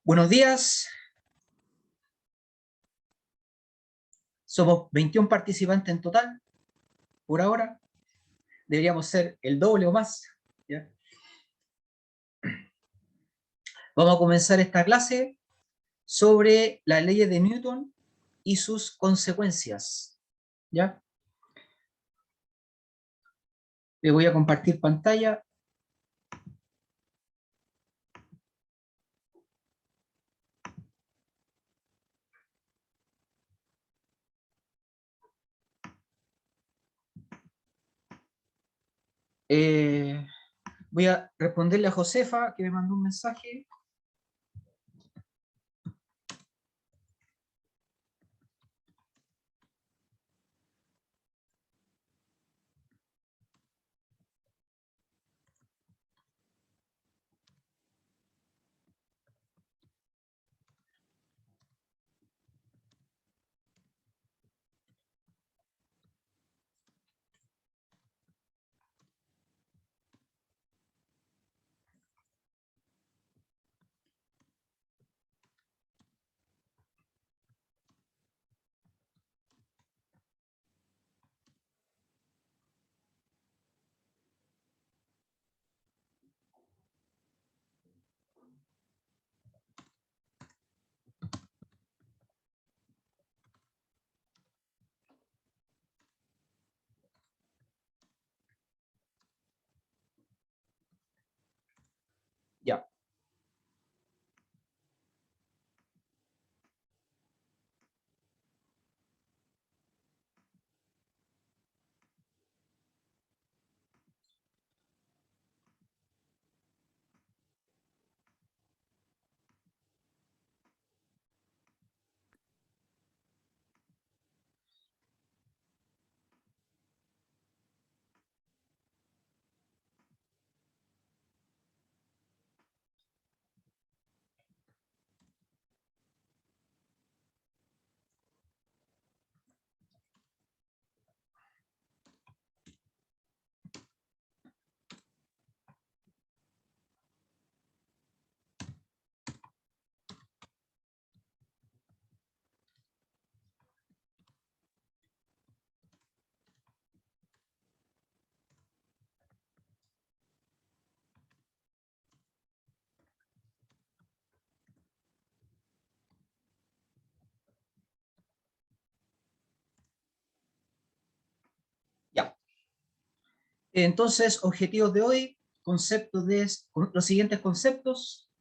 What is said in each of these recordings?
Buenos días. Somos 21 participantes en total, por ahora. Deberíamos ser el doble o más, ¿ya? Vamos a comenzar esta clase sobre las leyes de Newton y sus consecuencias, ¿ya? Le voy a compartir pantalla. Voy a responderle a Josefa, que me mandó un mensaje. Ya. Ya. Entonces, objetivos de hoy, conceptos de los siguientes conceptos: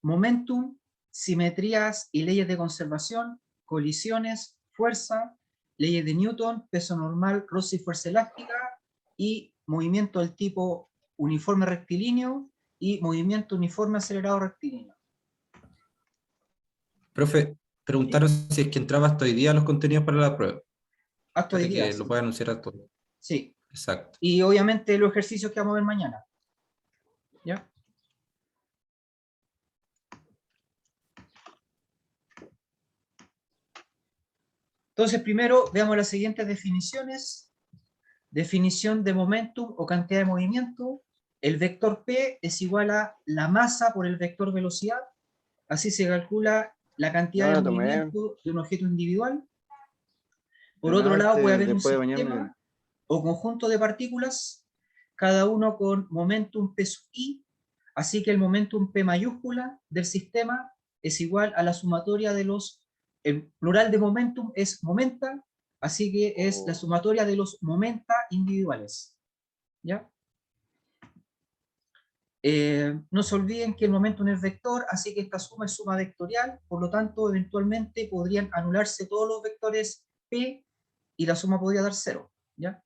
momentum, simetrías y leyes de conservación, colisiones, fuerza, leyes de Newton, peso normal, roce y fuerza elástica, y movimiento del tipo uniforme rectilíneo y movimiento uniforme acelerado rectilíneo. Profe, preguntaron si es que entraba hasta hoy día los contenidos para la prueba. Hasta hoy día, Que sí. lo pueda anunciar a todos. Sí. Exacto. Y obviamente los ejercicios que vamos a ver mañana. ¿Ya? Entonces, primero veamos las siguientes definiciones. Definición de momentum o cantidad de movimiento. El vector P es igual a la masa por el vector velocidad. Así se calcula la cantidad de movimiento de un objeto individual. Por otro lado, puede haber un sistema o conjunto de partículas, cada uno con momentum P sub i, así que el momentum P mayúscula del sistema es igual a la sumatoria de el plural de momentum es momenta, así que es la sumatoria de los momenta individuales. ¿Ya? No se olviden que el momentum es vector, así que esta suma es suma vectorial, por lo tanto, eventualmente podrían anularse todos los vectores P y la suma podría dar 0. ¿Ya?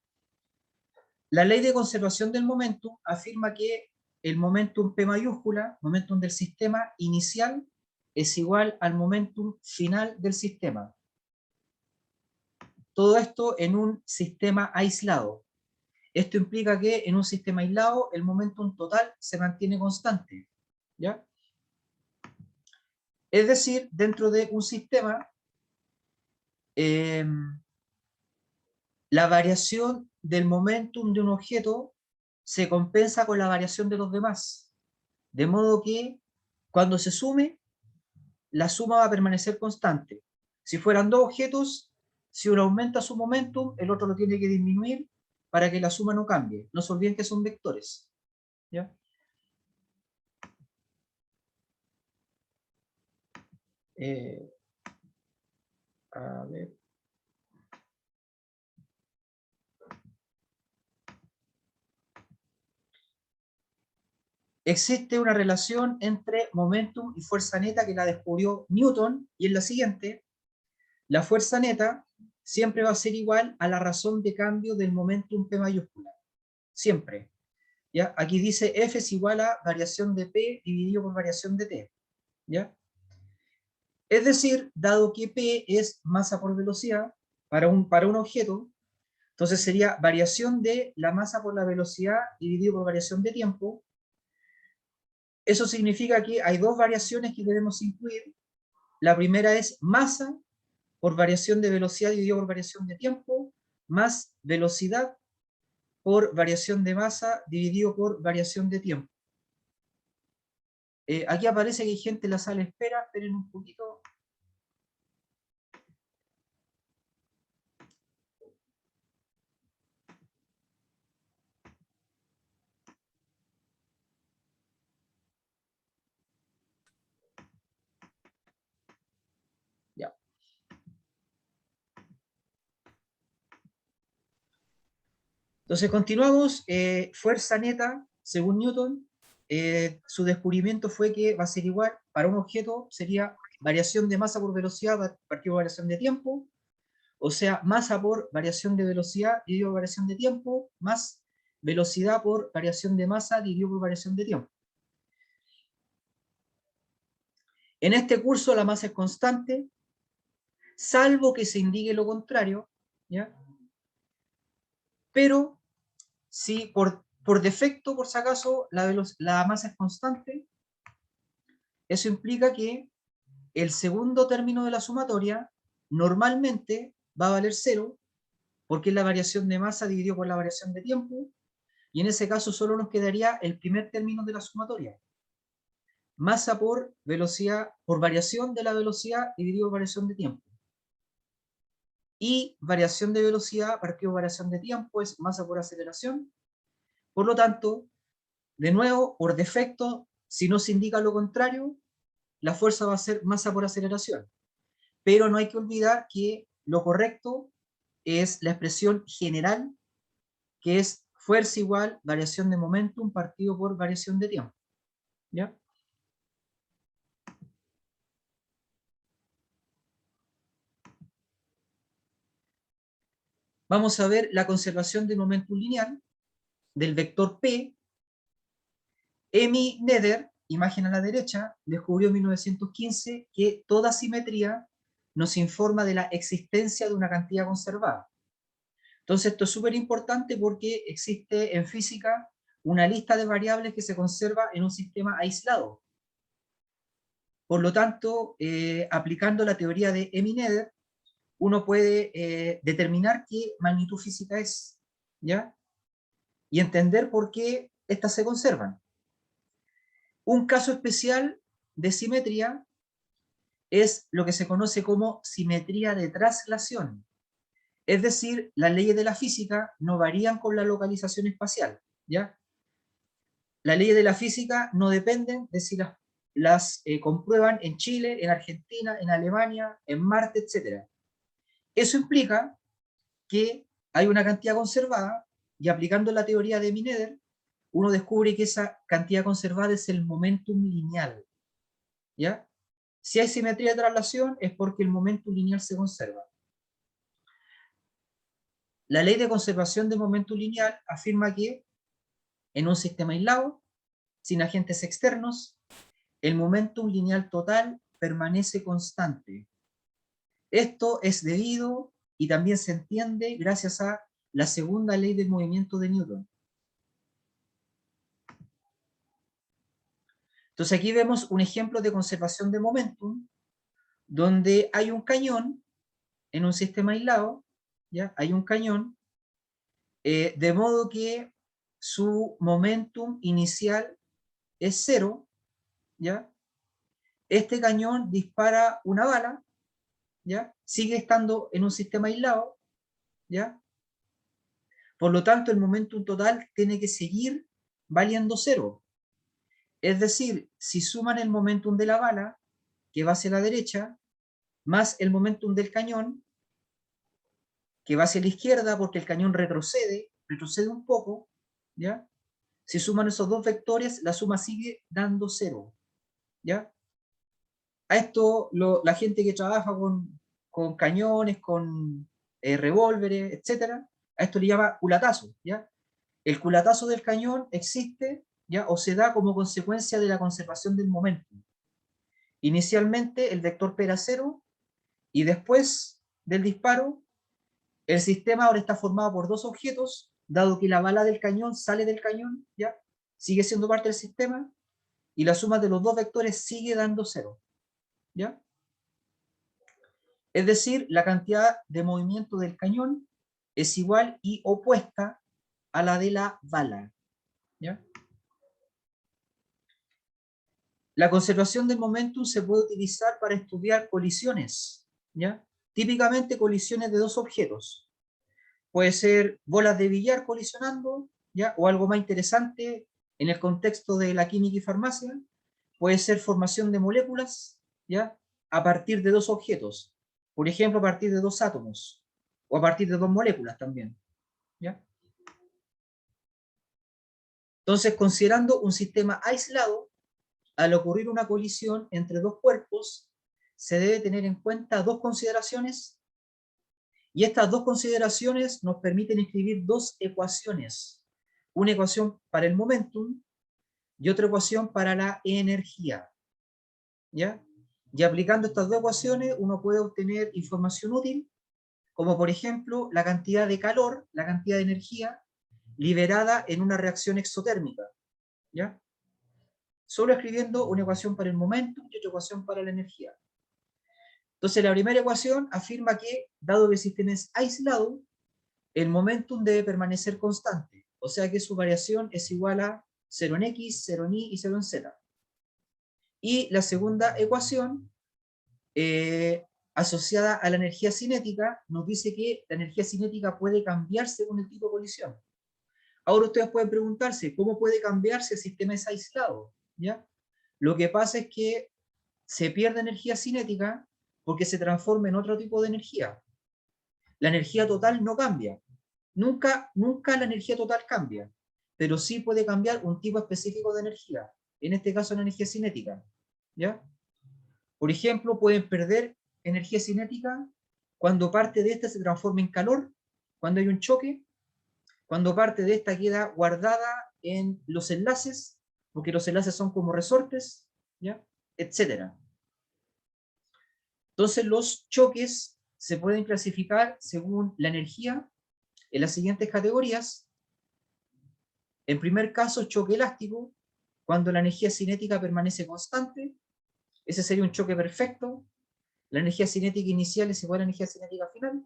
La ley de conservación del momentum afirma que el momentum P mayúscula, momentum del sistema inicial, es igual al momentum final del sistema. Todo esto en un sistema aislado. Esto implica que en un sistema aislado el momentum total se mantiene constante. ¿Ya? Es decir, dentro de un sistema, la variación del momentum de un objeto se compensa con la variación de los demás. De modo que cuando se sume, la suma va a permanecer constante. Si fueran dos objetos, si uno aumenta su momentum, el otro lo tiene que disminuir para que la suma no cambie. No se olviden que son vectores. ¿Ya? A ver. Existe una relación entre momentum y fuerza neta que la descubrió Newton, y es la siguiente: la fuerza neta siempre va a ser igual a la razón de cambio del momentum P mayúscula. Siempre. ¿Ya? Aquí dice F es igual a variación de P dividido por variación de T. ¿Ya? Es decir, dado que P es masa por velocidad para un objeto, entonces sería variación de la masa por la velocidad dividido por variación de tiempo. Eso significa que hay dos variaciones que debemos incluir. La primera es masa por variación de velocidad dividido por variación de tiempo, más velocidad por variación de masa dividido por variación de tiempo. Aquí aparece que hay gente en la sala de espera, esperen un poquito. Ya. Entonces continuamos. Fuerza neta, según Newton, su descubrimiento fue que va a ser igual, para un objeto sería variación de masa por velocidad partido por variación de tiempo, o sea, masa por variación de velocidad dividido por variación de tiempo, más velocidad por variación de masa dividido por variación de tiempo. En este curso la masa es constante, salvo que se indique lo contrario, ¿ya? Pero si por defecto, por si acaso, la masa es constante, eso implica que el segundo término de la sumatoria normalmente va a valer 0, porque es la variación de masa dividido por la variación de tiempo, y en ese caso solo nos quedaría el primer término de la sumatoria. Masa por velocidad, por variación de la velocidad dividido por variación de tiempo. Y variación de velocidad partido por variación de tiempo es masa por aceleración. Por lo tanto, de nuevo, por defecto, si no se indica lo contrario, la fuerza va a ser masa por aceleración. Pero no hay que olvidar que lo correcto es la expresión general, que es fuerza igual variación de momentum partido por variación de tiempo. ¿Ya? Vamos a ver la conservación del momentum lineal del vector P. Emmy Noether, imagen a la derecha, descubrió en 1915 que toda simetría nos informa de la existencia de una cantidad conservada. Entonces esto es súper importante porque existe en física una lista de variables que se conserva en un sistema aislado. Por lo tanto, aplicando la teoría de Emmy Noether, uno puede determinar qué magnitud física es, ¿ya? Y entender por qué estas se conservan. Un caso especial de simetría es lo que se conoce como simetría de traslación. Es decir, las leyes de la física no varían con la localización espacial, ¿ya? Las leyes de la física no dependen de si las comprueban en Chile, en Argentina, en Alemania, en Marte, etc. Eso implica que hay una cantidad conservada, y aplicando la teoría de Noether, uno descubre que esa cantidad conservada es el momentum lineal, ¿ya? Si hay simetría de traslación es porque el momentum lineal se conserva. La ley de conservación de momentum lineal afirma que en un sistema aislado, sin agentes externos, el momentum lineal total permanece constante. Esto es debido y también se entiende gracias a la segunda ley del movimiento de Newton. Entonces aquí vemos un ejemplo de conservación de momentum donde hay un cañón en un sistema aislado, ¿ya? Hay un cañón, de modo que su momentum inicial es 0, ¿ya? este cañón dispara una bala, ¿ya? Sigue estando en un sistema aislado, ¿ya? Por lo tanto, el momentum total tiene que seguir valiendo 0. Es decir, si suman el momentum de la bala, que va hacia la derecha, más el momentum del cañón, que va hacia la izquierda, porque el cañón retrocede un poco, ¿ya? Si suman esos dos vectores, la suma sigue dando 0, ¿ya? A esto, la gente que trabaja con cañones, con revólveres, etc., a esto le llama culatazo, ¿ya? El culatazo del cañón existe, ¿ya? O se da como consecuencia de la conservación del momento. Inicialmente el vector P era 0 y después del disparo el sistema ahora está formado por dos objetos, dado que la bala del cañón sale del cañón, ¿ya? Sigue siendo parte del sistema y la suma de los dos vectores sigue dando 0, ¿ya? Es decir, la cantidad de movimiento del cañón es igual y opuesta a la de la bala, ¿ya? La conservación del momentum se puede utilizar para estudiar colisiones, ¿ya? Típicamente colisiones de dos objetos. Puede ser bolas de billar colisionando, ¿ya? O algo más interesante en el contexto de la química y farmacia, puede ser formación de moléculas, ¿ya? A partir de dos objetos. Por ejemplo, a partir de dos átomos, o a partir de dos moléculas también, ¿ya? Entonces, considerando un sistema aislado, al ocurrir una colisión entre dos cuerpos, se debe tener en cuenta dos consideraciones, y estas dos consideraciones nos permiten escribir dos ecuaciones. Una ecuación para el momentum y otra ecuación para la energía, ¿ya? Y aplicando estas dos ecuaciones uno puede obtener información útil, como por ejemplo la cantidad de calor, la cantidad de energía liberada en una reacción exotérmica, ¿ya? Solo escribiendo una ecuación para el momentum y otra ecuación para la energía. Entonces la primera ecuación afirma que, dado que el sistema es aislado, el momentum debe permanecer constante, o sea que su variación es igual a 0 en x, 0 en y 0 en z. Y la segunda ecuación, asociada a la energía cinética, nos dice que la energía cinética puede cambiar según el tipo de colisión. Ahora ustedes pueden preguntarse, ¿cómo puede cambiar si el sistema es aislado? ¿Ya? Lo que pasa es que se pierde energía cinética porque se transforma en otro tipo de energía. La energía total no cambia. Nunca la energía total cambia, pero sí puede cambiar un tipo específico de energía, en este caso la energía cinética, ¿ya? Por ejemplo, pueden perder energía cinética cuando parte de esta se transforma en calor, cuando hay un choque, cuando parte de esta queda guardada en los enlaces, porque los enlaces son como resortes, ¿ya? Etcétera. Entonces los choques se pueden clasificar según la energía en las siguientes categorías. En primer caso, choque elástico, cuando la energía cinética permanece constante. Ese sería un choque perfecto. La energía cinética inicial es igual a la energía cinética final.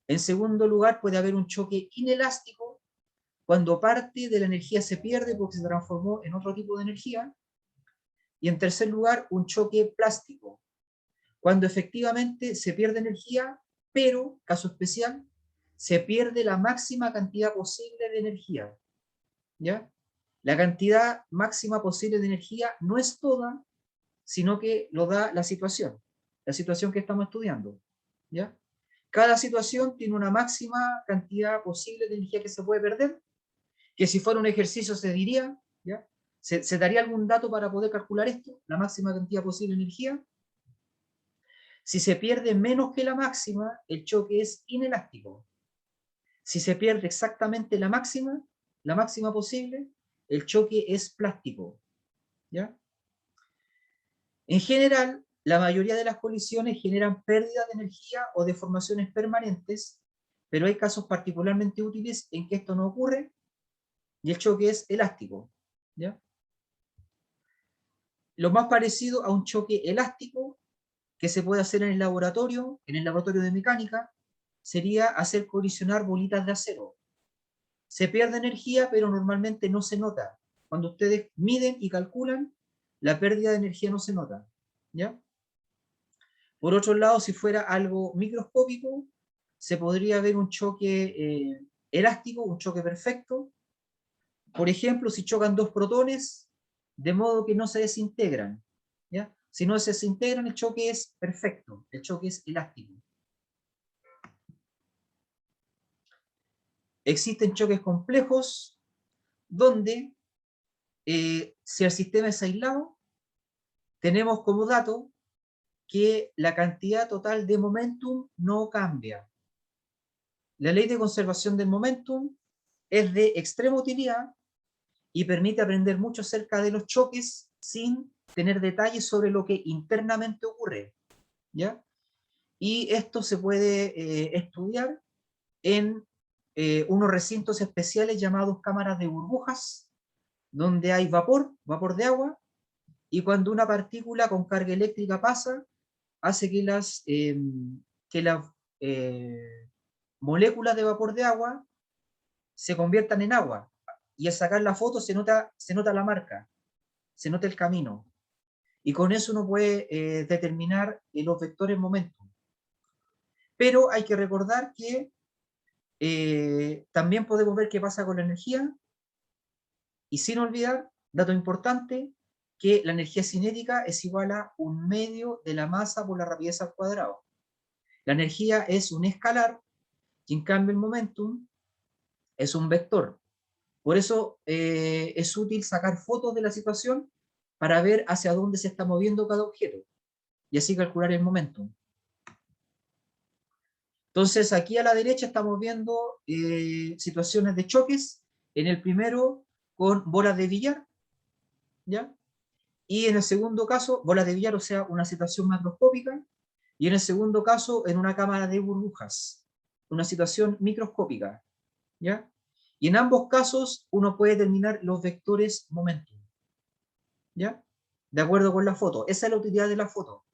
En segundo lugar, puede haber un choque inelástico, cuando parte de la energía se pierde porque se transformó en otro tipo de energía. Y en tercer lugar, un choque plástico, cuando efectivamente se pierde energía, pero, caso especial, se pierde la máxima cantidad posible de energía, ¿ya? La cantidad máxima posible de energía no es toda, sino que lo da la situación que estamos estudiando, ¿ya? Cada situación tiene una máxima cantidad posible de energía que se puede perder, que si fuera un ejercicio se diría, ¿ya? ¿Se daría algún dato para poder calcular esto? La máxima cantidad posible de energía. Si se pierde menos que la máxima, el choque es inelástico. Si se pierde exactamente la máxima posible, el choque es plástico, ¿ya? En general, la mayoría de las colisiones generan pérdida de energía o deformaciones permanentes, pero hay casos particularmente útiles en que esto no ocurre y el choque es elástico, ¿ya? Lo más parecido a un choque elástico que se puede hacer en el laboratorio de mecánica, sería hacer colisionar bolitas de acero. Se pierde energía, pero normalmente no se nota. Cuando ustedes miden y calculan, la pérdida de energía no se nota, ¿ya? Por otro lado, si fuera algo microscópico, se podría ver un choque elástico, un choque perfecto. Por ejemplo, si chocan dos protones, de modo que no se desintegran, ¿ya? Si no se desintegran, el choque es perfecto, el choque es elástico. Existen choques complejos donde, si el sistema es aislado, tenemos como dato que la cantidad total de momentum no cambia. La ley de conservación del momentum es de extrema utilidad y permite aprender mucho acerca de los choques sin tener detalles sobre lo que internamente ocurre, ¿ya? Y esto se puede estudiar en unos recintos especiales llamados cámaras de burbujas, donde hay vapor de agua, y cuando una partícula con carga eléctrica pasa, hace que las moléculas de vapor de agua se conviertan en agua. Y al sacar la foto se nota la marca, se nota el camino. Y con eso uno puede determinar los vectores momentum. Pero hay que recordar que también podemos ver qué pasa con la energía, y sin olvidar, dato importante, que la energía cinética es igual a 1/2 de la masa por la rapidez al cuadrado. La energía es un escalar, y en cambio el momentum es un vector. Por eso es útil sacar fotos de la situación para ver hacia dónde se está moviendo cada objeto, y así calcular el momentum. Entonces, aquí a la derecha estamos viendo situaciones de choques. En el primero, con bolas de billar, ¿ya? Y en el segundo caso, bolas de billar, o sea, una situación macroscópica. Y en el segundo caso, en una cámara de burbujas, una situación microscópica, ¿ya? Y en ambos casos, uno puede determinar los vectores momentum, ¿ya? De acuerdo con la foto. Esa es la utilidad de la foto.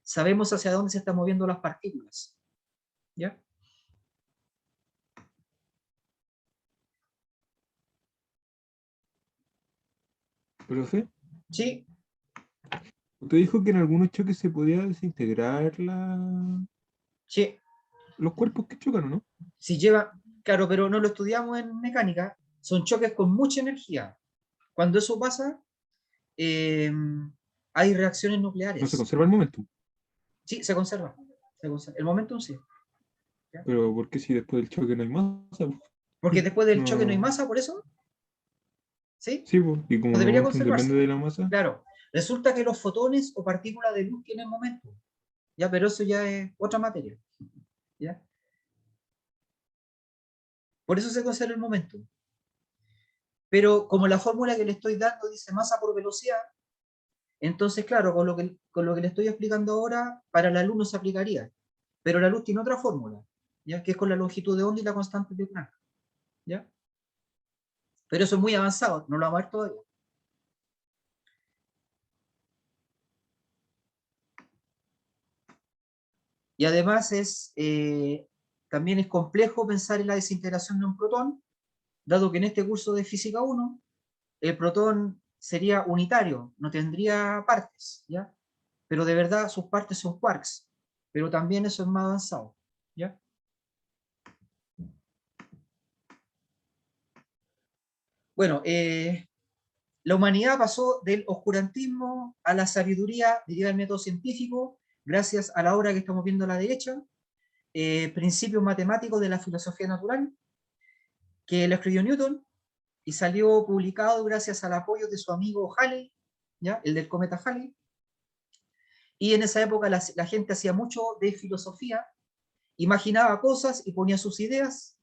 Sabemos hacia dónde se están moviendo las partículas, ¿ya? Profe, Sí, usted dijo que en algunos choques se podía desintegrar sí. los cuerpos que chocan, ¿o no? Si lleva, claro, pero no lo estudiamos en mecánica, son choques con mucha energía. Cuando eso pasa, eh, hay reacciones No se nucleares. conserva el momento. Sí, se conserva. El momentum sí. ¿Ya? Pero ¿por qué si después del choque no hay masa? Porque después del choque no hay No. masa, por eso, ¿sí? Sí, pues, y como No el debería momentum depende conservarse. de la masa, Claro, resulta que los fotones o partículas de luz tienen momentum, ¿ya? Pero eso ya es otra materia, ¿ya? Por eso se conserva el momentum. Pero como la fórmula que le estoy dando dice masa por velocidad, entonces, claro, con lo que le estoy explicando ahora, para la luz no se aplicaría. Pero la luz tiene otra fórmula, ¿ya? Que es con la longitud de onda y la constante de Planck, ¿ya? Pero eso es muy avanzado, no lo vamos a ver todavía. Y además también es complejo pensar en la desintegración de un protón, dado que en este curso de Física 1, el protón sería unitario, no tendría partes, ¿ya? Pero de verdad sus partes son quarks, pero también eso es más avanzado, ¿ya? Bueno, la humanidad pasó del oscurantismo a la sabiduría, diría el método científico, gracias a la obra que estamos viendo a la derecha, Principios matemáticos de la filosofía natural, que lo escribió Newton y salió publicado gracias al apoyo de su amigo Halley, ¿ya? El del cometa Halley. Y en esa época la gente hacía mucho de filosofía, imaginaba cosas y ponía sus ideas,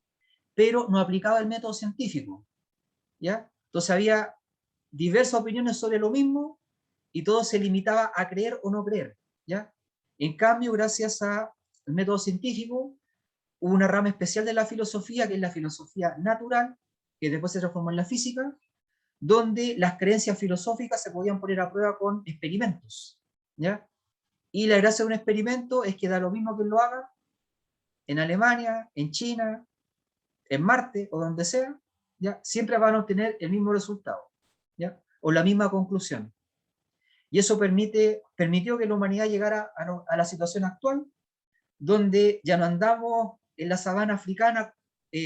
pero no aplicaba el método científico, ¿ya? Entonces había diversas opiniones sobre lo mismo y todo se limitaba a creer o no creer, ¿ya? En cambio, gracias al método científico, hubo una rama especial de la filosofía, que es la filosofía natural, que después se transformó en la física, donde las creencias filosóficas se podían poner a prueba con experimentos, ¿ya? Y la gracia de un experimento es que da lo mismo que lo haga en Alemania, en China, en Marte o donde sea, ¿ya? Siempre van a obtener el mismo resultado, ¿ya? O la misma conclusión. Y eso permitió que la humanidad llegara a la situación actual, donde ya no andamos en la sabana africana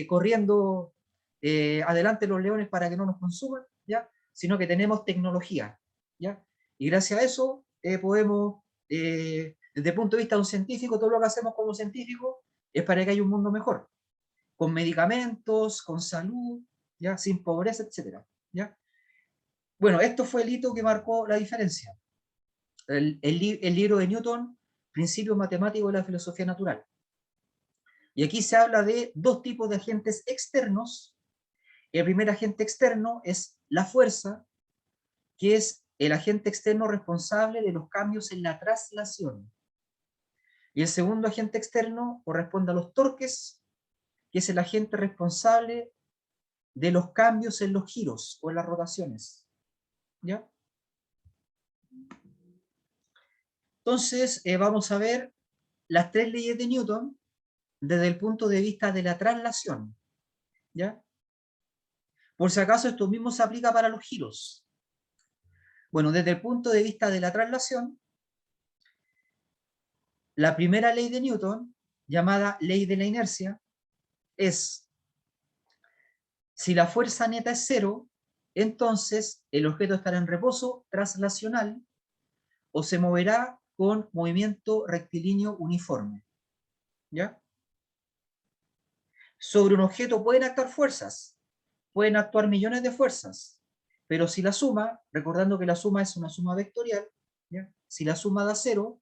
corriendo adelante los leones para que no nos consuman, ¿ya? Sino que tenemos tecnología, ¿ya? Y gracias a eso podemos, desde el punto de vista de un científico, todo lo que hacemos como científico es para que haya un mundo mejor, con medicamentos, con salud, ¿ya? Sin pobreza, etc. ¿Ya? Bueno, esto fue el hito que marcó la diferencia. El libro de Newton, Principios Matemáticos de la Filosofía Natural. Y aquí se habla de dos tipos de agentes externos. El primer agente externo es la fuerza, que es el agente externo responsable de los cambios en la traslación. Y el segundo agente externo corresponde a los torques, que es el agente responsable de los cambios en los giros o en las rotaciones. ¿Ya? Entonces, vamos a ver las tres leyes de Newton desde el punto de vista de la traslación. ¿Ya? Por si acaso, esto mismo se aplica para los giros. Bueno, desde el punto de vista de la traslación, la primera ley de Newton, llamada ley de la inercia, es: si la fuerza neta es cero, entonces el objeto estará en reposo traslacional o se moverá con movimiento rectilíneo uniforme. ¿Ya? Sobre un objeto pueden actuar fuerzas, pueden actuar millones de fuerzas, pero si la suma, recordando que la suma es una suma vectorial, ¿ya? Si la suma da cero,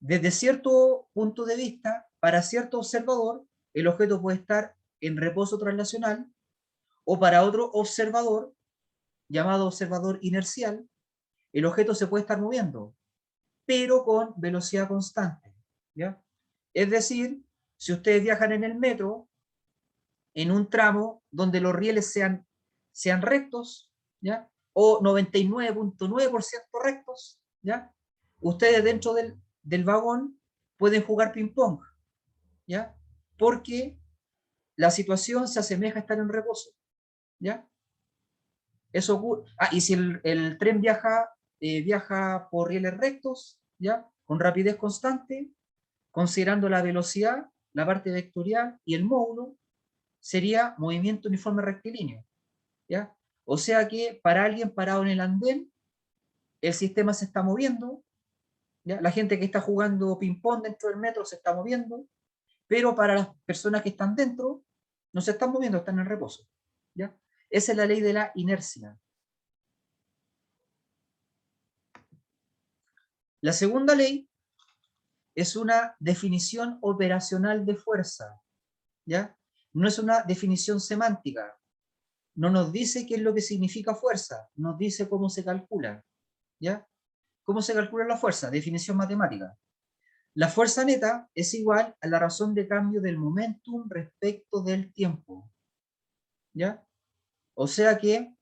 desde cierto punto de vista, para cierto observador, el objeto puede estar en reposo traslacional, o para otro observador, llamado observador inercial, el objeto se puede estar moviendo, pero con velocidad constante. ¿Ya? Es decir, si ustedes viajan en el metro, en un tramo donde los rieles sean rectos, ¿ya? O 99.9% rectos, ¿ya? Ustedes dentro del vagón pueden jugar ping-pong, ¿ya? Porque la situación se asemeja a estar en reposo, ¿ya? Eso ocurre. Y si el tren viaja por rieles rectos, ¿ya? Con rapidez constante, considerando la velocidad, la parte vectorial y el módulo, sería movimiento uniforme rectilíneo, ¿ya? O sea que para alguien parado en el andén, el sistema se está moviendo, ¿ya? La gente que está jugando ping-pong dentro del metro se está moviendo, pero para las personas que están dentro, no se están moviendo, están en reposo, ¿ya? Esa es la ley de la inercia. La segunda ley es una definición operacional de fuerza, ¿ya? No es una definición semántica. No nos dice qué es lo que significa fuerza, nos dice cómo se calcula, ¿ya? ¿Cómo se calcula la fuerza? Definición matemática. La fuerza neta es igual a la razón de cambio del momentum respecto del tiempo, ¿ya? O sea que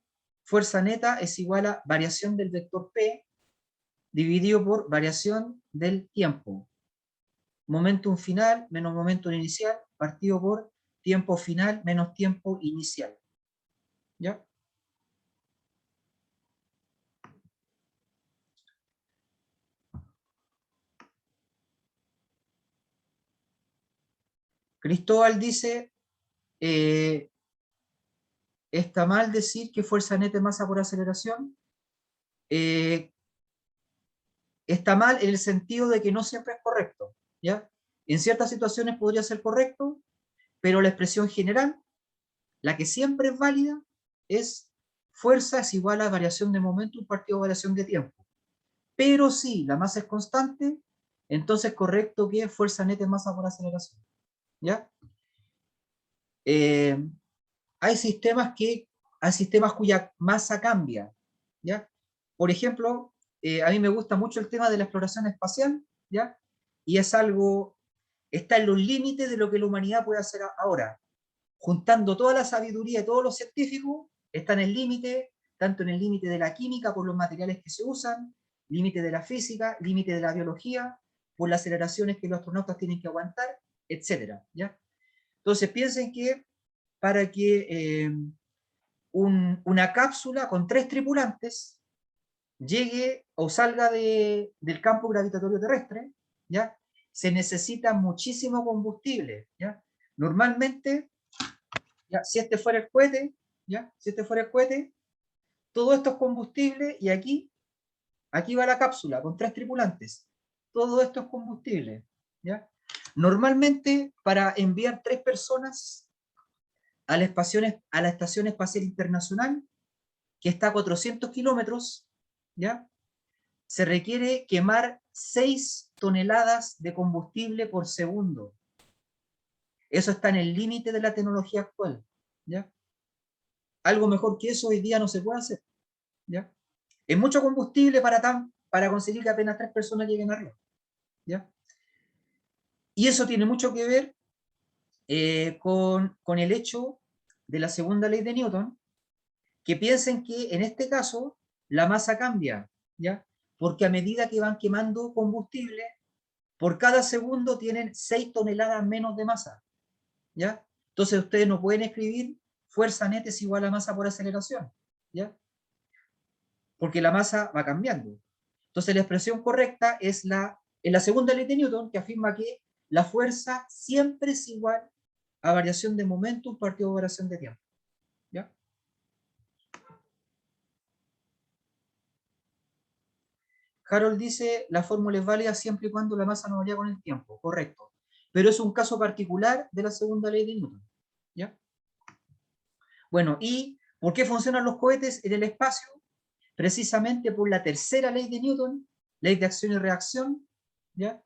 fuerza neta es igual a variación del vector P dividido por variación del tiempo. Momentum final menos momentum inicial partido por tiempo final menos tiempo inicial. ¿Ya? Cristóbal dice, está mal decir que fuerza neta es masa por aceleración. Está mal en el sentido de que no siempre es correcto, ¿ya? En ciertas situaciones podría ser correcto, pero la expresión general, la que siempre es válida, es fuerza es igual a variación de momento partido variación de tiempo. Pero si la masa es constante, entonces es correcto que fuerza neta es masa por aceleración, ¿ya? Hay sistemas cuya masa cambia, ¿ya? Por ejemplo, a mí me gusta mucho el tema de la exploración espacial, ¿ya? Y es algo, está en los límites de lo que la humanidad puede hacer ahora. Juntando toda la sabiduría de todos los científicos, está en el límite, tanto en el límite de la química por los materiales que se usan, límite de la física, límite de la biología, por las aceleraciones que los astronautas tienen que aguantar, etcétera, ¿ya? Entonces piensen que para que una cápsula con 3 tripulantes llegue o salga del campo gravitatorio terrestre, ¿ya? Se necesita muchísimo combustible, ¿ya? Normalmente, ¿ya? Si este fuera el cohete, ¿ya? Si este fuera el cohete, todo esto es combustible y aquí va la cápsula con 3 tripulantes. Todo esto es combustible, ¿ya? Normalmente, para enviar 3 personas a la Estación Espacial Internacional, que está a 400 kilómetros, ¿ya? Se requiere quemar 6 toneladas de combustible por segundo. Eso está en el límite de la tecnología actual, ¿ya? Algo mejor que eso hoy día no se puede hacer, ¿ya? Es mucho combustible para conseguir que apenas 3 personas lleguen arriba, ¿ya? Y eso tiene mucho que ver con el hecho de la segunda ley de Newton, que piensen que en este caso la masa cambia, ¿ya? Porque a medida que van quemando combustible, por cada segundo tienen 6 toneladas menos de masa, ¿ya? Entonces ustedes no pueden escribir fuerza neta es igual a masa por aceleración, ¿ya? Porque la masa va cambiando. Entonces la expresión correcta es en la segunda ley de Newton, que afirma que la fuerza siempre es igual a variación de momentum partido de variación de tiempo, ¿ya? Harold dice, la fórmula es válida siempre y cuando la masa no varía con el tiempo. Correcto. Pero es un caso particular de la segunda ley de Newton, ¿ya? Bueno, ¿y por qué funcionan los cohetes en el espacio? Precisamente por la tercera ley de Newton, ley de acción y reacción, ¿ya?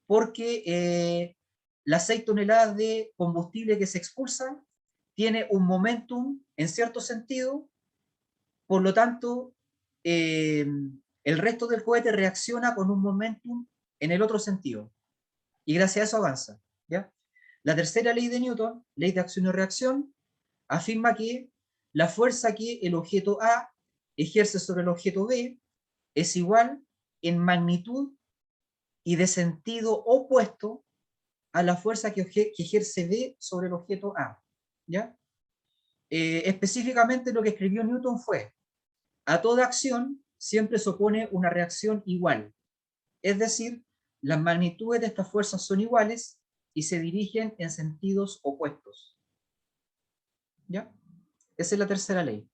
Porque las 6 toneladas de combustible que se expulsan tiene un momentum en cierto sentido, por lo tanto, el resto del cohete reacciona con un momentum en el otro sentido, y gracias a eso avanza, ¿ya? La tercera ley de Newton, ley de acción y reacción, afirma que la fuerza que el objeto A ejerce sobre el objeto B es igual en magnitud y de sentido opuesto a la fuerza que ejerce B sobre el objeto A, ¿ya? Específicamente lo que escribió Newton fue: a toda acción siempre se opone una reacción igual. Es decir, las magnitudes de estas fuerzas son iguales y se dirigen en sentidos opuestos, ¿ya? Esa es la tercera ley.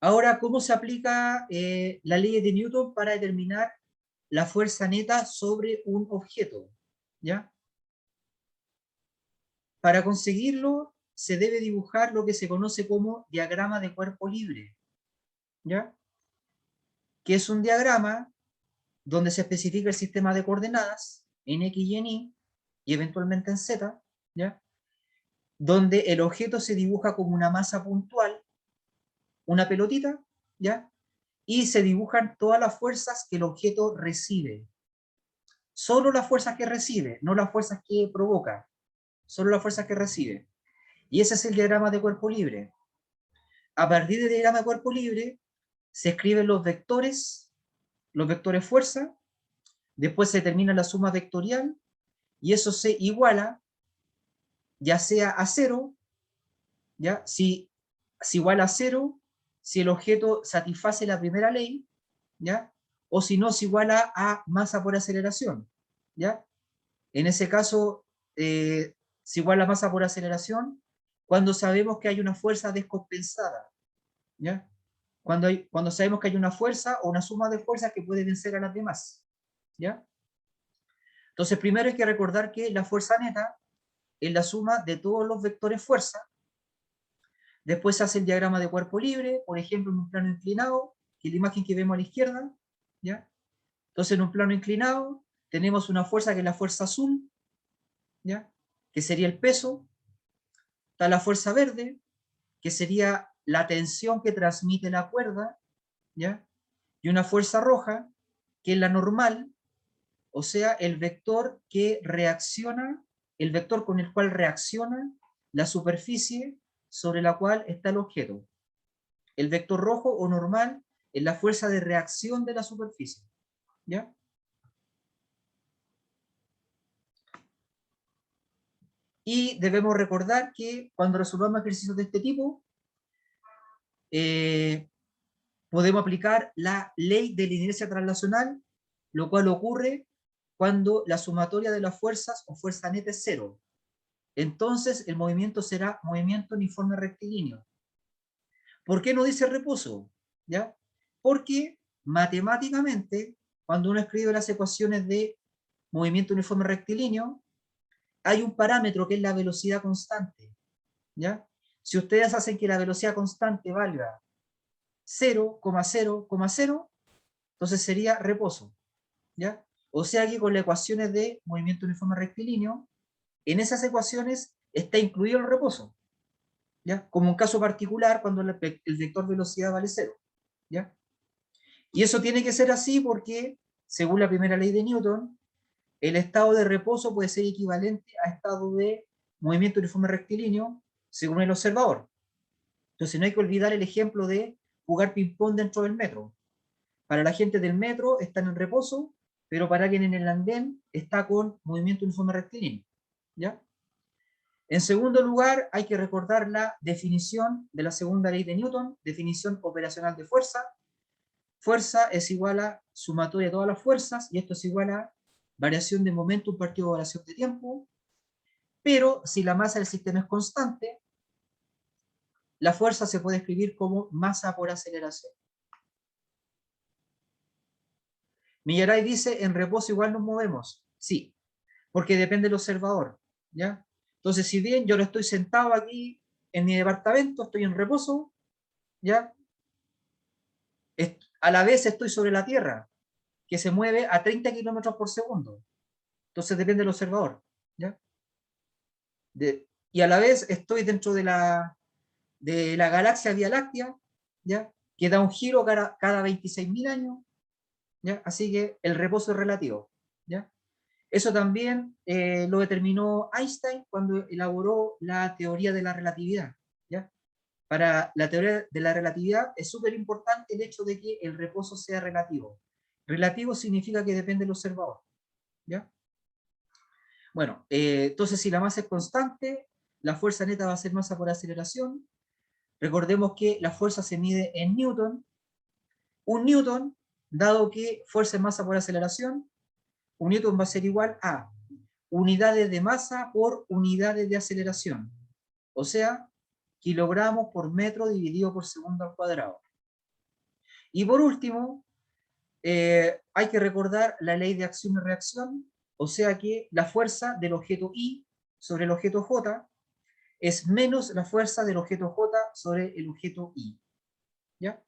Ahora, ¿cómo se aplica la ley de Newton para determinar la fuerza neta sobre un objeto? ¿Ya? Para conseguirlo, se debe dibujar lo que se conoce como diagrama de cuerpo libre, ¿ya? Que es un diagrama donde se especifica el sistema de coordenadas en X y en Y, y eventualmente en Z, ¿ya? Donde el objeto se dibuja como una masa puntual, una pelotita, ¿ya? Y se dibujan todas las fuerzas que el objeto recibe. Solo las fuerzas que recibe, no las fuerzas que provoca, solo las fuerzas que recibe. Y ese es el diagrama de cuerpo libre. A partir del diagrama de cuerpo libre, se escriben los vectores fuerza, después se determina la suma vectorial, y eso se iguala, ya sea a cero, ¿ya? Si iguala a cero, si el objeto satisface la primera ley, ¿ya? O si no, se iguala a masa por aceleración, ¿ya? En ese caso, se iguala a masa por aceleración cuando sabemos que hay una fuerza descompensada, ¿ya? Cuando sabemos que hay una fuerza o una suma de fuerzas que puede vencer a las demás, ¿ya? Entonces, primero hay que recordar que la fuerza neta es la suma de todos los vectores fuerza. Después se hace el diagrama de cuerpo libre, por ejemplo, en un plano inclinado, que es la imagen que vemos a la izquierda, ¿ya? Entonces, en un plano inclinado, tenemos una fuerza que es la fuerza azul, ¿ya? Que sería el peso. Está la fuerza verde, que sería la tensión que transmite la cuerda, ¿ya? Y una fuerza roja, que es la normal, o sea, el vector que reacciona, el vector con el cual reacciona la superficie sobre la cual está el objeto. El vector rojo o normal es la fuerza de reacción de la superficie, ¿ya? Y debemos recordar que cuando resolvamos ejercicios de este tipo, podemos aplicar la ley de la inercia translacional, lo cual ocurre cuando la sumatoria de las fuerzas o fuerza neta es cero. Entonces el movimiento será movimiento uniforme rectilíneo. ¿Por qué no dice reposo? ¿Ya? Porque matemáticamente, cuando uno escribe las ecuaciones de movimiento uniforme rectilíneo, hay un parámetro que es la velocidad constante. ¿Ya? Si ustedes hacen que la velocidad constante valga 0,0,0, entonces sería reposo. ¿Ya? O sea que con las ecuaciones de movimiento uniforme rectilíneo, en esas ecuaciones está incluido el reposo. ¿Ya? Como un caso particular cuando el vector velocidad vale 0. ¿Ya? Y eso tiene que ser así porque, según la primera ley de Newton, el estado de reposo puede ser equivalente a estado de movimiento uniforme rectilíneo según el observador. Entonces no hay que olvidar el ejemplo de jugar ping-pong dentro del metro. Para la gente del metro está en reposo, pero para alguien en el andén está con movimiento uniforme rectilíneo. ¿Ya? En segundo lugar, hay que recordar la definición de la segunda ley de Newton, definición operacional de fuerza. Fuerza es igual a sumatoria de todas las fuerzas, y esto es igual a variación de momento partido por variación de tiempo. Pero si la masa del sistema es constante, la fuerza se puede escribir como masa por aceleración. Millaray dice, en reposo igual nos movemos. Sí, porque depende del observador. ¿Ya? Entonces, si bien yo no estoy sentado aquí en mi departamento, estoy en reposo, ¿ya? A la vez estoy sobre la Tierra, que se mueve a 30 kilómetros por segundo. Entonces depende del observador. ¿Ya? Y a la vez estoy dentro de la galaxia Vía Láctea, ¿ya? Que da un giro cada 26.000 años. ¿Ya? Así que el reposo es relativo. ¿Ya? Eso también lo determinó Einstein cuando elaboró la teoría de la relatividad. ¿Ya? Para la teoría de la relatividad es súper importante el hecho de que el reposo sea relativo. Relativo significa que depende del observador. ¿Ya? Bueno, entonces si la masa es constante, la fuerza neta va a ser masa por aceleración. Recordemos que la fuerza se mide en Newton. Un Newton, dado que fuerza es masa por aceleración, un Newton va a ser igual a unidades de masa por unidades de aceleración. O sea, kilogramos por metro dividido por segundo al cuadrado. Y por último, hay que recordar la ley de acción y reacción, o sea que la fuerza del objeto I sobre el objeto J es menos la fuerza del objeto J sobre el objeto I. ¿Ya?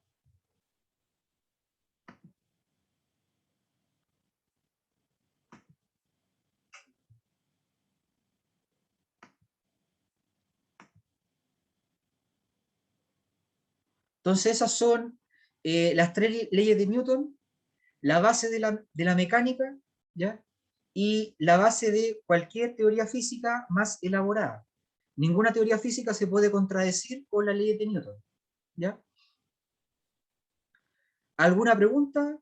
Entonces esas son las tres leyes de Newton, la base de la mecánica, ¿ya? Y la base de cualquier teoría física más elaborada. Ninguna teoría física se puede contradecir con las leyes de Newton. ¿Ya? ¿Alguna pregunta?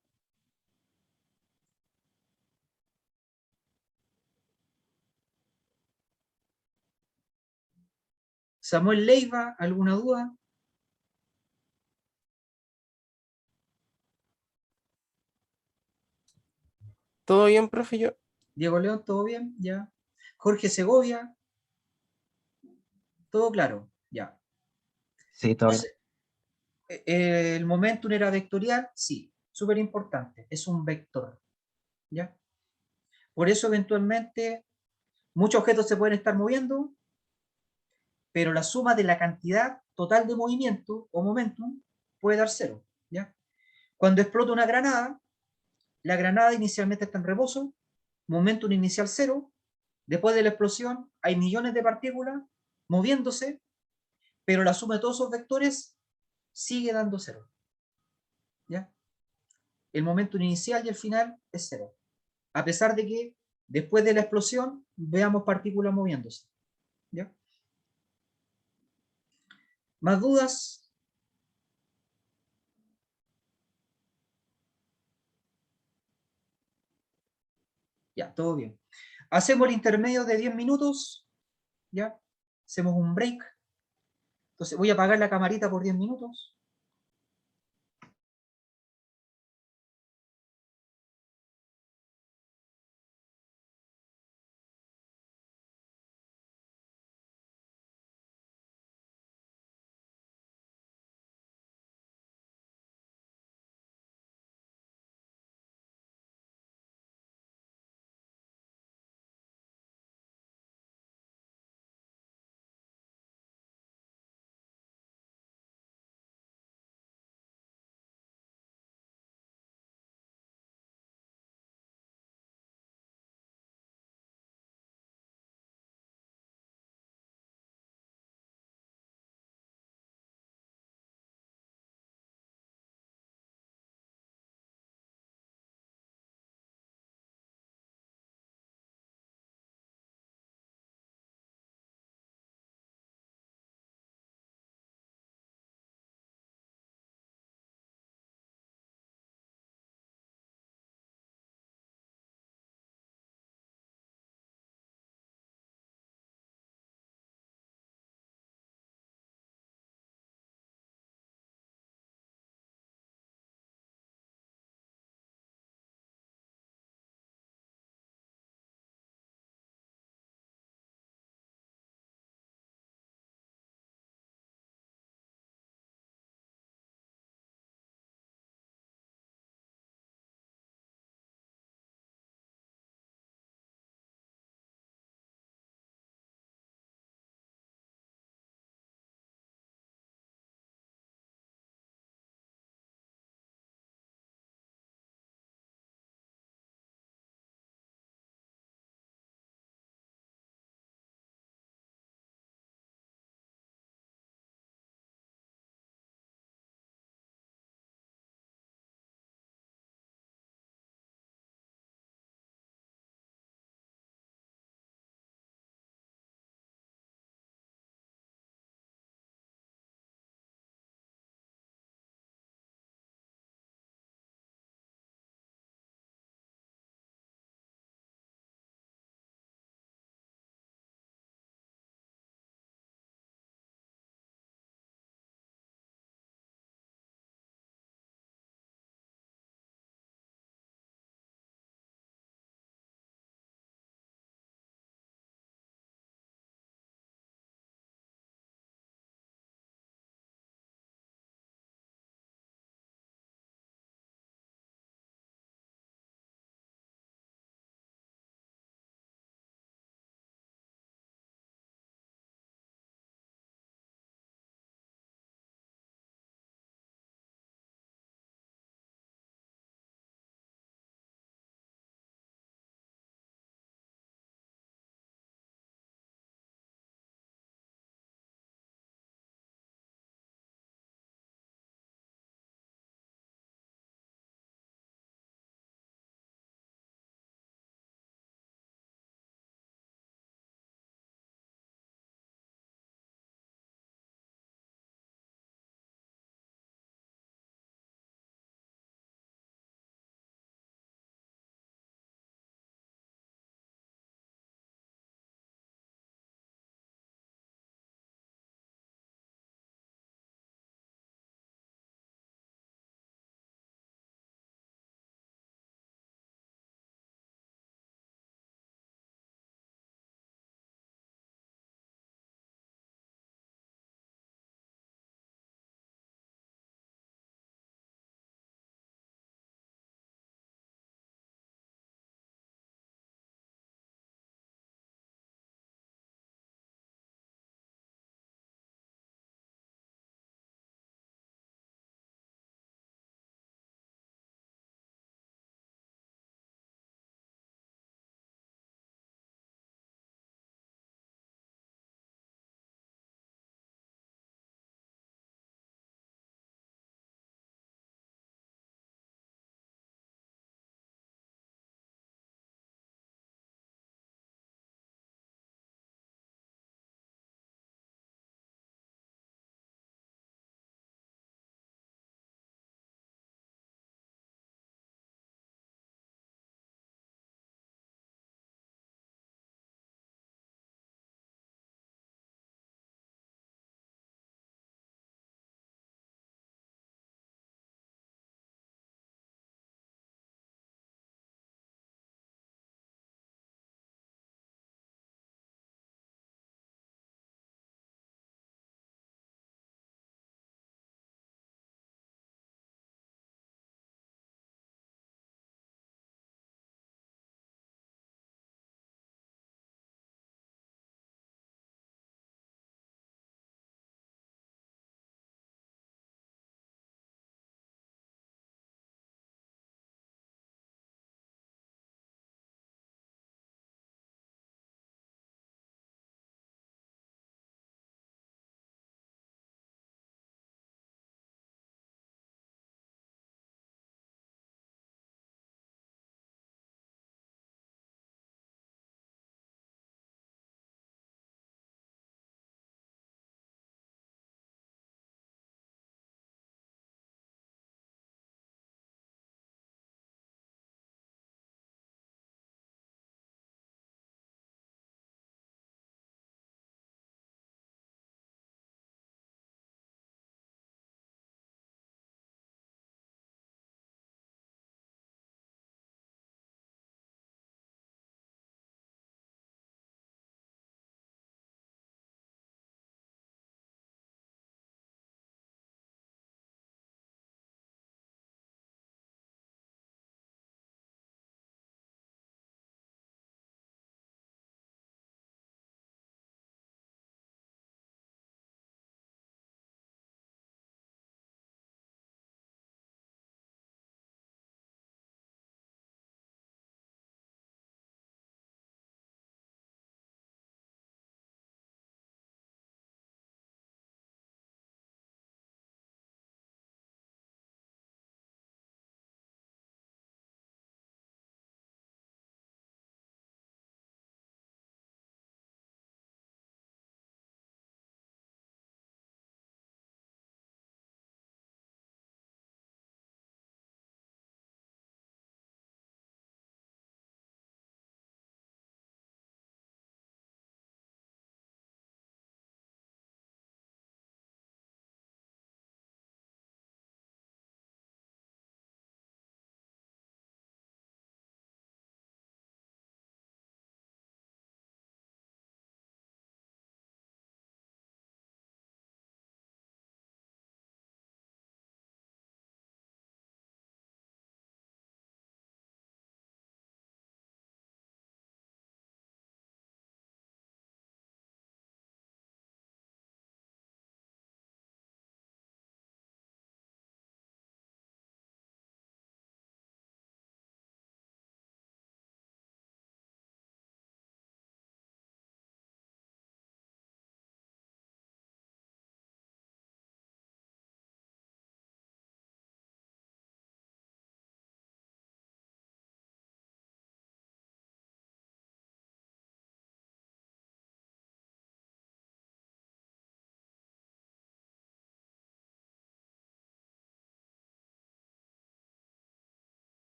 Samuel Leiva, ¿alguna duda? ¿Todo bien, profe? Yo. Diego León, ¿todo bien? ¿Ya? Jorge Segovia, ¿todo claro? Ya. Sí, todo bien. Entonces, ¿el momentum era vectorial? Sí, súper importante, es un vector. ¿Ya? Por eso eventualmente muchos objetos se pueden estar moviendo, pero la suma de la cantidad total de movimiento o momentum puede dar cero. ¿Ya? Cuando explota una granada, la granada inicialmente está en reposo, momentum inicial cero, después de la explosión hay millones de partículas moviéndose, pero la suma de todos esos vectores sigue dando cero. ¿Ya? El momentum inicial y el final es cero, a pesar de que después de la explosión veamos partículas moviéndose. ¿Ya? ¿Más dudas? Ya, todo bien. Hacemos el intermedio de 10 minutos ¿ya? Hacemos un break. Entonces voy a apagar la camarita por 10 minutos.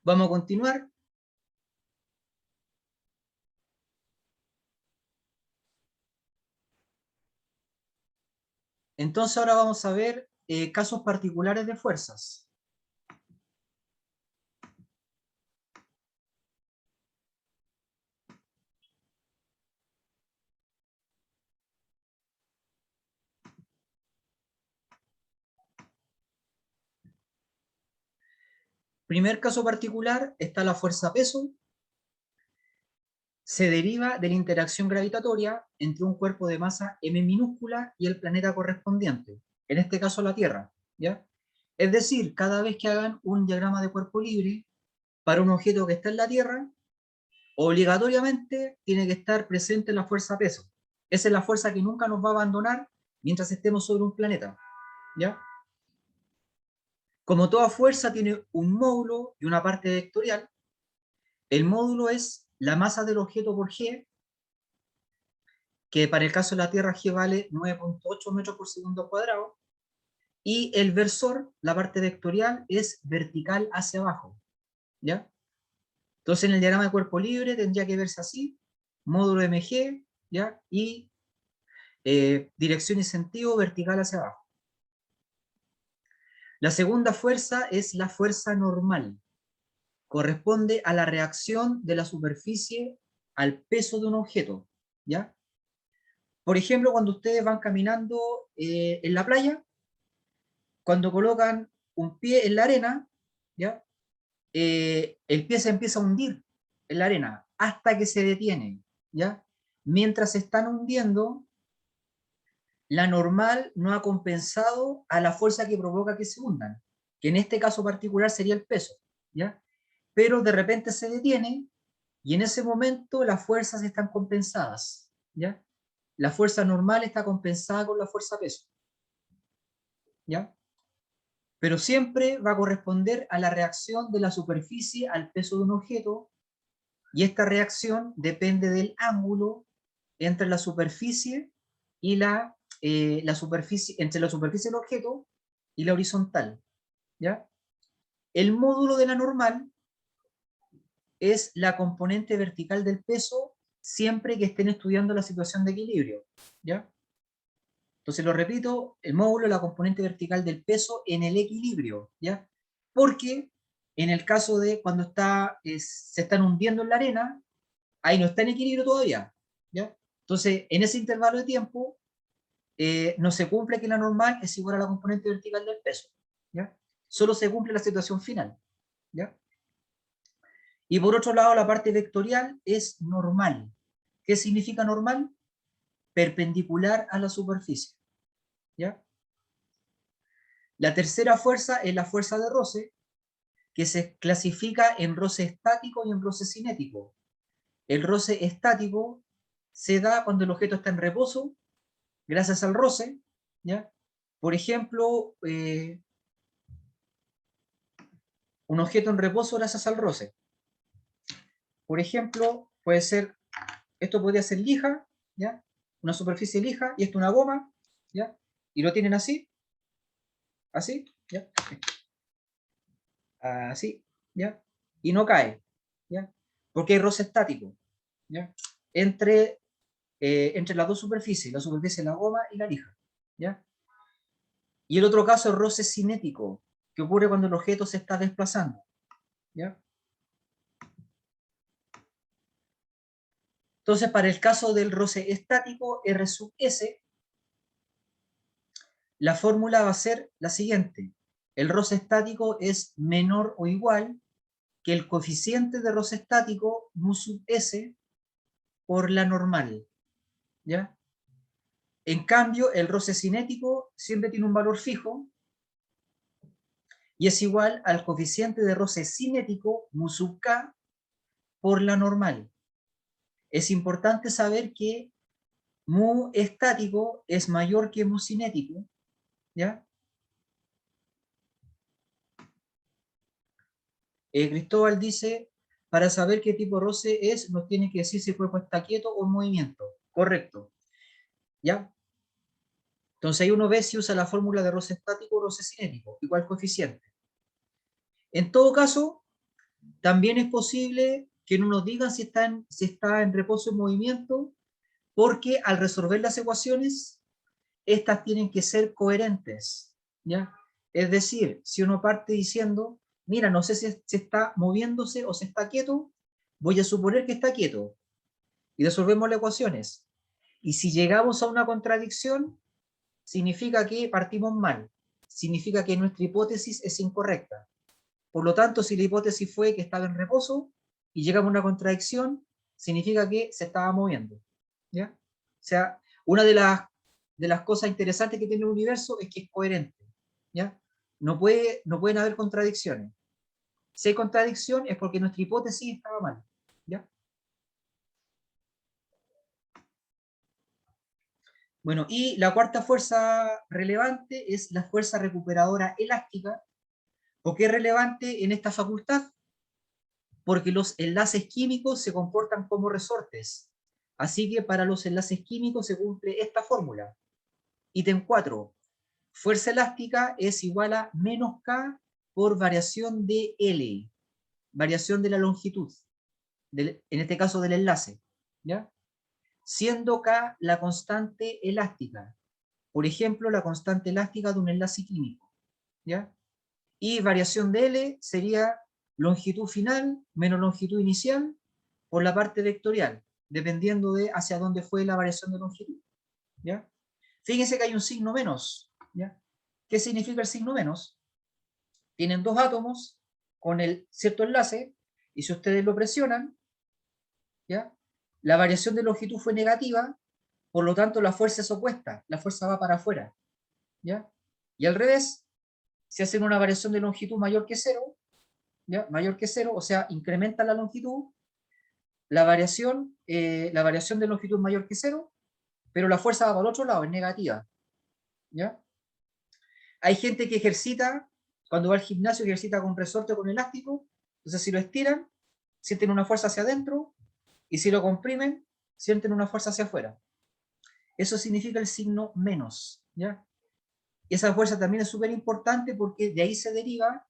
Vamos a continuar. Entonces ahora vamos a ver casos particulares de fuerzas. Primer caso particular está la fuerza peso. Se deriva de la interacción gravitatoria entre un cuerpo de masa m minúscula y el planeta correspondiente, en este caso la Tierra, ¿ya? Es decir, cada vez que hagan un diagrama de cuerpo libre para un objeto que está en la Tierra, obligatoriamente tiene que estar presente la fuerza peso. Esa es la fuerza que nunca nos va a abandonar mientras estemos sobre un planeta, ¿ya? Como toda fuerza tiene un módulo y una parte vectorial. El módulo es la masa del objeto por g, que para el caso de la Tierra g vale 9.8 metros por segundo cuadrado, y el versor, la parte vectorial, es vertical hacia abajo, ¿ya? Entonces en el diagrama de cuerpo libre tendría que verse así, módulo mg, ¿ya? Y dirección y sentido vertical hacia abajo. La segunda fuerza es la fuerza normal. Corresponde a la reacción de la superficie al peso de un objeto, ¿ya? Por ejemplo, cuando ustedes van caminando en la playa, cuando colocan un pie en la arena, ¿ya? El pie se empieza a hundir en la arena hasta que se detiene, ¿ya? Mientras se están hundiendo, la normal no ha compensado a la fuerza que provoca que se hundan, que en este caso particular sería el peso, ¿ya? Pero de repente se detiene y en ese momento las fuerzas están compensadas, ¿ya? La fuerza normal está compensada con la fuerza peso, ¿ya? Pero siempre va a corresponder a la reacción de la superficie al peso de un objeto, y esta reacción depende del ángulo entre la superficie y la superficie, entre la superficie del objeto y la horizontal, ¿ya? El módulo de la normal es la componente vertical del peso siempre que estén estudiando la situación de equilibrio, ¿ya? Entonces lo repito, el módulo es la componente vertical del peso en el equilibrio, ¿ya? Porque en el caso de cuando se están hundiendo en la arena, ahí no está en equilibrio todavía, ¿ya? Entonces, en ese intervalo de tiempo, no se cumple que la normal es igual a la componente vertical del peso, ¿ya? Solo se cumple la situación final, ¿ya? Y por otro lado, la parte vectorial es normal. ¿Qué significa normal? Perpendicular a la superficie, ¿ya? La tercera fuerza es la fuerza de roce, que se clasifica en roce estático y en roce cinético. El roce estático se da cuando el objeto está en reposo, gracias al roce, ¿ya? Por ejemplo, un objeto en reposo gracias al roce. Por ejemplo, puede ser, esto podría ser lija, ¿ya? Una superficie lija, y esto una goma, ¿ya? Y lo tienen así, así, ¿ya? Así, ¿ya? Y no cae, ¿ya? Porque hay roce estático, ¿ya? Entre las dos superficies, la superficie de la goma y la lija, ¿ya? Y el otro caso es roce cinético, que ocurre cuando el objeto se está desplazando, ¿ya? Entonces, para el caso del roce estático, R sub S, la fórmula va a ser la siguiente. El roce estático es menor o igual que el coeficiente de roce estático mu sub S por la normal, ¿ya? En cambio, el roce cinético siempre tiene un valor fijo y es igual al coeficiente de roce cinético mu sub K por la normal. Es importante saber que mu estático es mayor que mu cinético, ¿ya? Cristóbal dice, para saber qué tipo de roce es, nos tiene que decir si el cuerpo está quieto o en movimiento. Correcto, ¿ya? Entonces ahí uno ve si usa la fórmula de roce estático o roce cinético, igual coeficiente. En todo caso, También es posible que no nos digan si está en reposo o en movimiento, porque al resolver las ecuaciones, estas tienen que ser coherentes, ¿ya? Es decir, si uno parte diciendo, mira, no sé si está moviéndose o si está quieto, voy a suponer que está quieto, y resolvemos las ecuaciones. Y si llegamos a una contradicción, significa que partimos mal, significa que nuestra hipótesis es incorrecta. Por lo tanto, si la hipótesis fue que estaba en reposo y llegamos a una contradicción, significa que se estaba moviendo, ¿ya? O sea, una de las cosas interesantes que tiene el universo es que es coherente, ¿ya? No pueden haber contradicciones. Si hay contradicción es porque nuestra hipótesis estaba mal, ¿ya? Bueno, y la cuarta fuerza relevante es la fuerza recuperadora elástica. ¿Por qué es relevante en esta facultad? Porque los enlaces químicos se comportan como resortes. Así que para los enlaces químicos se cumple esta fórmula. Ítem 4. Fuerza elástica es igual a menos K por variación de L, variación de la longitud, en este caso del enlace, ¿ya? Siendo K la constante elástica. Por ejemplo, la constante elástica de un enlace químico, ¿ya? Y variación de L sería longitud final menos longitud inicial por la parte vectorial, dependiendo de hacia dónde fue la variación de longitud, ¿ya? Fíjense que hay un signo menos, ¿ya? ¿Qué significa el signo menos? Tienen dos átomos con el cierto enlace, y si ustedes lo presionan, ¿ya? La variación de longitud fue negativa, por lo tanto la fuerza es opuesta, la fuerza va para afuera, ¿ya? Y al revés, si hacen una variación de longitud mayor que cero, ¿ya? Mayor que cero, o sea, incrementa la longitud, la variación de longitud es mayor que cero, pero la fuerza va para el otro lado, es negativa, ¿ya? Hay gente que ejercita, cuando va al gimnasio, ejercita con resorte o con elástico, entonces si lo estiran, sienten una fuerza hacia adentro, y si lo comprimen, sienten una fuerza hacia afuera. Eso significa el signo menos, ¿ya? Y esa fuerza también es súper importante porque de ahí se deriva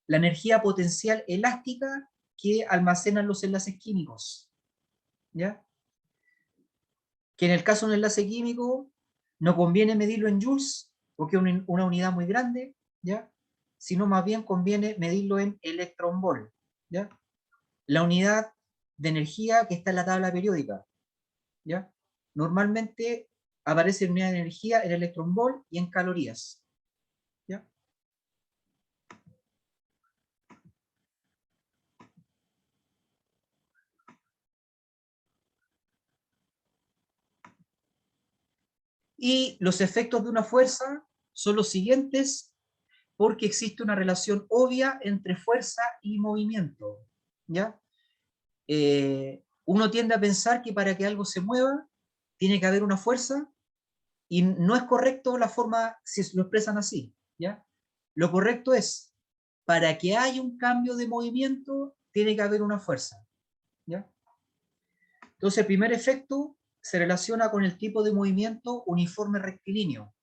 la energía potencial elástica que almacenan los enlaces químicos, ¿ya? Que en el caso de un enlace químico no conviene medirlo en joules, porque es una unidad muy grande, ¿ya? Sino más bien conviene medirlo en electronvolt, ¿ya? La unidad de energía que está en la tabla periódica, ¿ya? Normalmente aparece en unidad de energía en electronvolt y en calorías, ¿ya? Y los efectos de una fuerza son los siguientes, porque existe una relación obvia entre fuerza y movimiento, ¿ya? Uno tiende a pensar que para que algo se mueva tiene que haber una fuerza, y no es correcto la forma si lo expresan así, ¿ya? Lo correcto es, para que haya un cambio de movimiento tiene que haber una fuerza, ¿ya? Entonces el primer efecto se relaciona con el tipo de movimiento uniforme rectilíneo.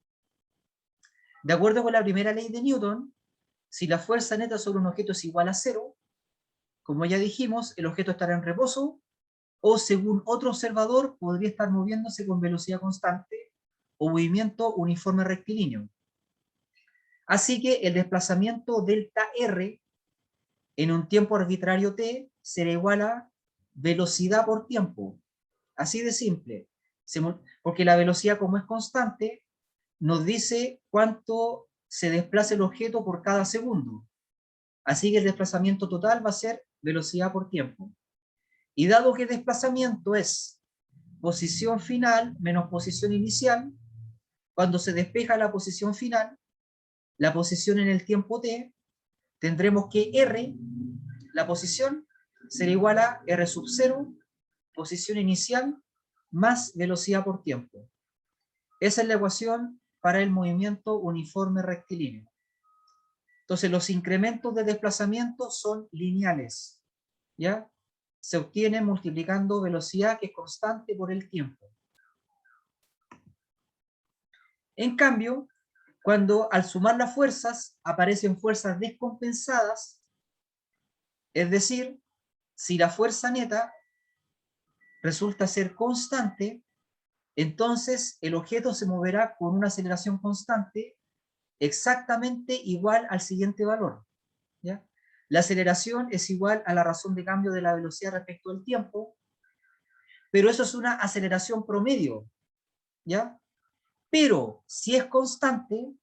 De acuerdo con la primera ley de Newton, si la fuerza neta sobre un objeto es igual a cero, como ya dijimos, el objeto estará en reposo, o según otro observador, podría estar moviéndose con velocidad constante o movimiento uniforme rectilíneo. Así que el desplazamiento delta R en un tiempo arbitrario t será igual a velocidad por tiempo. Así de simple. Porque la velocidad, como es constante, nos dice cuánto se desplaza el objeto por cada segundo. Así que el desplazamiento total va a ser velocidad por tiempo. Y dado que el desplazamiento es posición final menos posición inicial, cuando se despeja la posición final, la posición en el tiempo t, tendremos que R, la posición, será igual a R sub 0, posición inicial, más velocidad por tiempo. Esa es la ecuación para el movimiento uniforme rectilíneo. Entonces los incrementos de desplazamiento son lineales, ¿ya? Se obtiene multiplicando velocidad, que es constante, por el tiempo. En cambio, cuando al sumar las fuerzas aparecen fuerzas descompensadas, Es decir, si la fuerza neta resulta ser constante, entonces el objeto se moverá con una aceleración constante exactamente igual al siguiente valor, ¿ya? La aceleración es igual a la razón de cambio de la velocidad respecto al tiempo, pero eso es una aceleración promedio, ¿ya? Pero si es constante,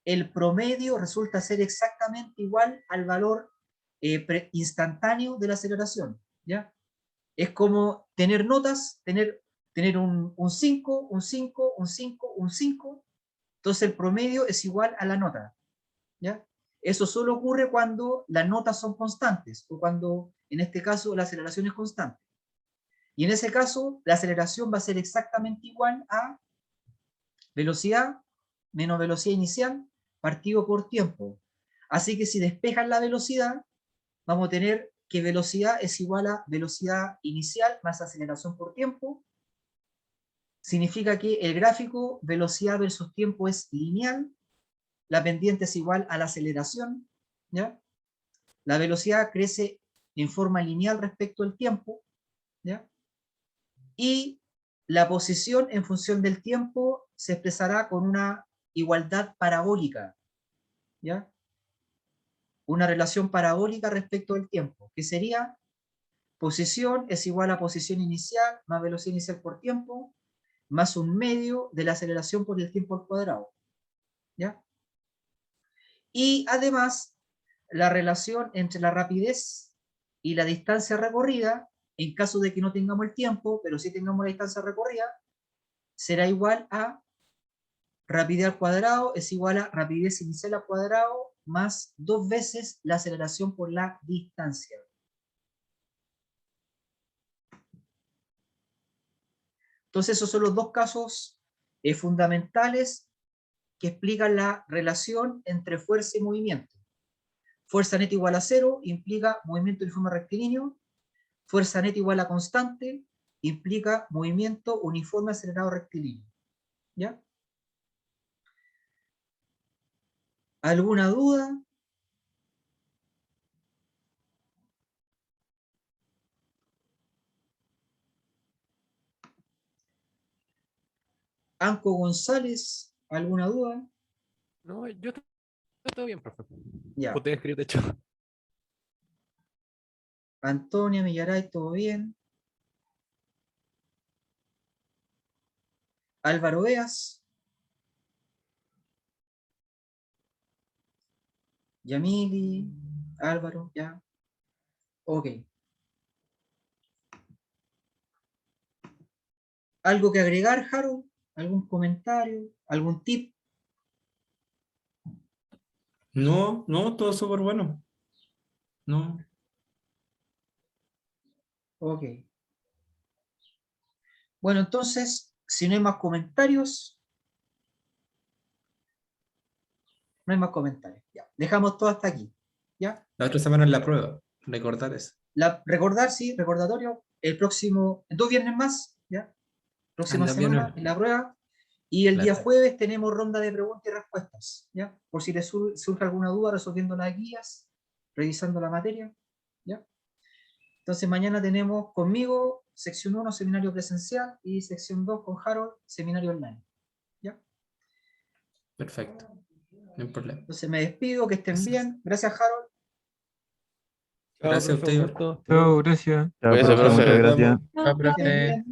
el promedio resulta ser exactamente igual al valor instantáneo de la aceleración, ¿ya? Es como tener notas, tener un 5, un 5, un 5, un 5, entonces el promedio es igual a la nota, ¿ya? Eso solo ocurre cuando las notas son constantes, o cuando, en este caso, la aceleración es constante. Y en ese caso, la aceleración va a ser exactamente igual a velocidad menos velocidad inicial partido por tiempo. Así que si despejan la velocidad, vamos a tener que velocidad es igual a velocidad inicial más aceleración por tiempo. Significa que el gráfico velocidad versus tiempo es lineal. La pendiente es igual a la aceleración, ¿ya? La velocidad crece en forma lineal respecto al tiempo, ¿ya? Y la posición en función del tiempo se expresará con una igualdad parabólica, ¿ya? Una relación parabólica respecto al tiempo, que sería posición es igual a posición inicial más velocidad inicial por tiempo, más un medio de la aceleración por el tiempo al cuadrado, ¿ya? Y además, la relación entre la rapidez y la distancia recorrida, en caso de que no tengamos el tiempo, pero sí tengamos la distancia recorrida, será igual a rapidez al cuadrado es igual a rapidez inicial al cuadrado más 2 veces la aceleración por la distancia. Entonces esos son los dos casos fundamentales que explican la relación entre fuerza y movimiento. Fuerza neta igual a 0 implica movimiento uniforme rectilíneo. Fuerza neta igual a constante implica movimiento uniforme acelerado rectilíneo. ¿Ya? ¿Alguna duda? Anco González, ¿alguna duda? No, yo estoy todo bien, profe. Ya. Usted escrito, de hecho. Antonia Millaray, ¿todo bien? Álvaro Eas. Yamili. Álvaro, ya. Ok. ¿Algo que agregar, Harold? ¿Algún comentario? ¿Algún tip? No, no, todo súper bueno. No. Ok. Bueno, entonces, si no hay más comentarios, no hay más comentarios. Ya. Dejamos todo hasta aquí. ¿Ya? La otra semana es la prueba. Recordar eso. Recordar, sí, recordatorio, el próximo, en 2 viernes más, ¿ya? Próxima Anda semana, bien. en la prueba. Y el día Claro. jueves tenemos ronda de preguntas y respuestas, ¿ya? Por si les surge alguna duda, resolviendo las guías, revisando la materia, ¿ya? Entonces mañana tenemos conmigo sección 1, seminario presencial, y sección 2 con Harold, seminario online, ¿ya? Perfecto. No hay problema. Entonces me despido, que estén Gracias. bien. Gracias, Harold. Chao, Gracias a profe, usted, un Iván. gusto. Hasta Chao, luego. gracias. Chao, Cuídese, profe, profe. muchas Nos gracias. vemos. Chao, Que estén profe. bien.